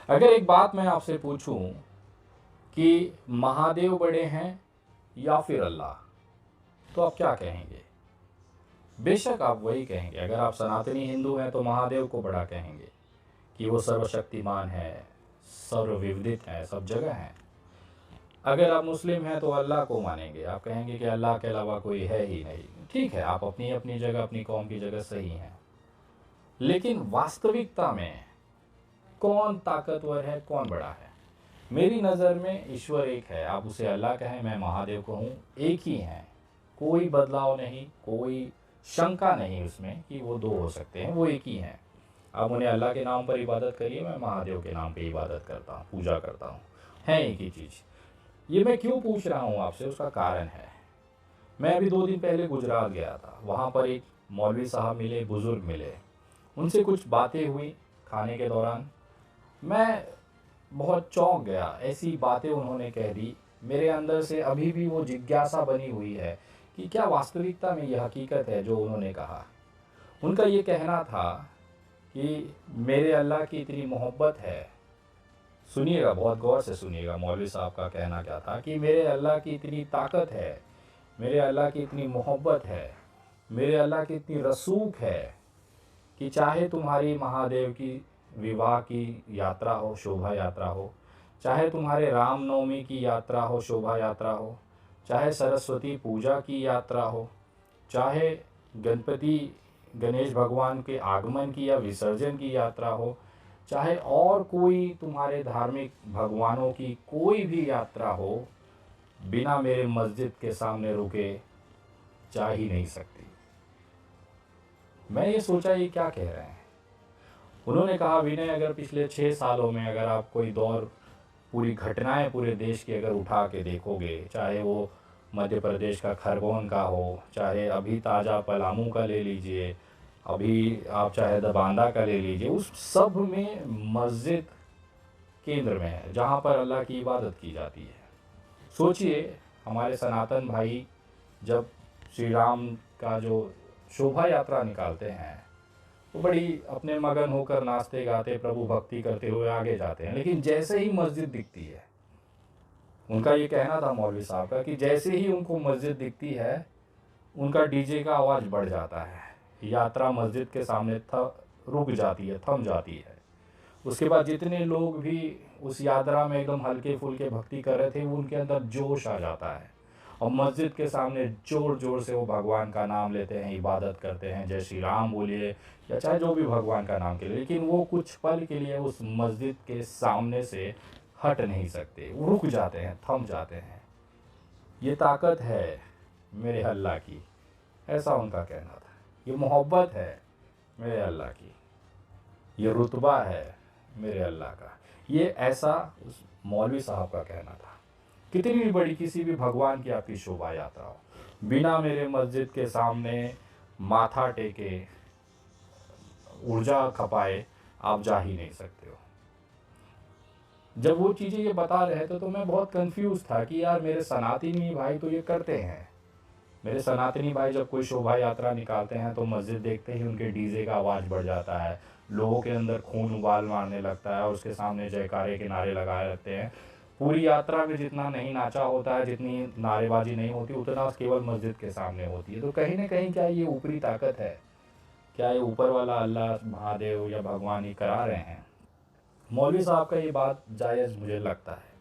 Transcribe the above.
अगर एक बात मैं आपसे पूछूं कि महादेव बड़े हैं या फिर अल्लाह, तो आप क्या कहेंगे? बेशक आप वही कहेंगे। अगर आप सनातनी हिंदू हैं तो महादेव को बड़ा कहेंगे कि वो सर्वशक्तिमान है, सर्वविदित है, सब जगह है। अगर आप मुस्लिम हैं तो अल्लाह को मानेंगे, आप कहेंगे कि अल्लाह के अलावा कोई है ही नहीं। ठीक है, आप अपनी अपनी जगह, अपनी कौम की जगह सही हैं, लेकिन वास्तविकता में कौन ताकतवर है, कौन बड़ा है? मेरी नज़र में ईश्वर एक है, आप उसे अल्लाह कहें, मैं महादेव कहूँ, एक ही हैं। कोई बदलाव नहीं, कोई शंका नहीं उसमें कि वो दो हो सकते हैं, वो एक ही हैं। आप उन्हें अल्लाह के नाम पर इबादत करिए, मैं महादेव के नाम पे इबादत करता हूँ, पूजा करता हूँ, है एक ही चीज़। ये मैं क्यों पूछ रहा हूँ आपसे, उसका कारण है। मैं अभी 2 दिन पहले गुजरात गया था, वहाँ पर एक मौलवी साहब मिले, बुज़ुर्ग मिले, उनसे कुछ बातें हुई खाने के दौरान। मैं बहुत चौंक गया, ऐसी बातें उन्होंने कह दी, मेरे अंदर से अभी भी वो जिज्ञासा बनी हुई है कि क्या वास्तविकता में यह हकीकत है जो उन्होंने कहा। उनका ये कहना था कि मेरे अल्लाह की इतनी मोहब्बत है। सुनिएगा, बहुत गौर से सुनिएगा, मौलवी साहब का कहना क्या था कि मेरे अल्लाह की इतनी ताकत है, मेरे अल्लाह की इतनी मोहब्बत है, मेरे अल्लाह की इतनी रसूख है कि चाहे तुम्हारी महादेव की विवाह की यात्रा हो, शोभा यात्रा हो, चाहे तुम्हारे रामनवमी की यात्रा हो, शोभा यात्रा हो, चाहे सरस्वती पूजा की यात्रा हो, चाहे गणपति गणेश भगवान के आगमन की या विसर्जन की यात्रा हो, चाहे और कोई तुम्हारे धार्मिक भगवानों की कोई भी यात्रा हो, बिना मेरे मस्जिद के सामने रुके जा ही नहीं सकती। मैं ये सोचा ये क्या कह रहे हैं। उन्होंने कहा, विनय, अगर पिछले 6 सालों में अगर आप कोई दौर, पूरी घटनाएं पूरे देश की अगर उठा के देखोगे, चाहे वो मध्य प्रदेश का खरगोन का हो, चाहे अभी ताज़ा पलामू का ले लीजिए, अभी आप चाहे दबांदा का ले लीजिए, उस सब में मस्जिद केंद्र में है जहाँ पर अल्लाह की इबादत की जाती है। सोचिए, हमारे सनातन भाई जब श्री राम का जो शोभा यात्रा निकालते हैं तो बड़ी अपने मगन होकर नाचते गाते प्रभु भक्ति करते हुए आगे जाते हैं, लेकिन जैसे ही मस्जिद दिखती है, उनका ये कहना था मौलवी साहब का कि जैसे ही उनको मस्जिद दिखती है उनका डीजे का आवाज़ बढ़ जाता है, यात्रा मस्जिद के सामने रुक जाती है, थम जाती है। उसके बाद जितने लोग भी उस यात्रा में एकदम हल्के फुल्के भक्ति कर रहे थे, वो उनके अंदर जोश आ जाता है और मस्जिद के सामने जोर जोर से वो भगवान का नाम लेते हैं, इबादत करते हैं, जय श्री राम बोलिए या चाहे जो भी भगवान का नाम के लिए, लेकिन वो कुछ पल के लिए उस मस्जिद के सामने से हट नहीं सकते, वो रुक जाते हैं, थम जाते हैं। ये ताकत है मेरे अल्लाह की, ऐसा उनका कहना था। ये मोहब्बत है मेरे अल्लाह की, ये रुतबा है मेरे अल्लाह का, ये ऐसा उस मौलवी साहब का कहना था। कितनी भी बड़ी किसी भी भगवान की आपकी शोभा यात्रा हो, बिना मेरे मस्जिद के सामने माथा टेके, ऊर्जा खपाए, आप जा ही नहीं सकते हो। जब वो चीज़ें ये बता रहे थे तो मैं बहुत कंफ्यूज था कि यार मेरे सनातनी भाई तो ये करते हैं। मेरे सनातनी भाई जब कोई शोभा यात्रा निकालते हैं तो मस्जिद देखते ही उनके डीजे का आवाज़ बढ़ जाता है, लोगों के अंदर खून उबाल मारने लगता है और उसके सामने जयकारे के नारे लगाए रहते हैं। पूरी यात्रा में जितना नहीं नाचा होता है, जितनी नारेबाजी नहीं होती, उतना केवल मस्जिद के सामने होती है। तो कहीं ना कहीं क्या ये ऊपरी ताकत है? क्या ये ऊपर वाला अल्लाह, महादेव या भगवान ही करा रहे हैं? मौलवी साहब का ये बात जायज़ मुझे लगता है।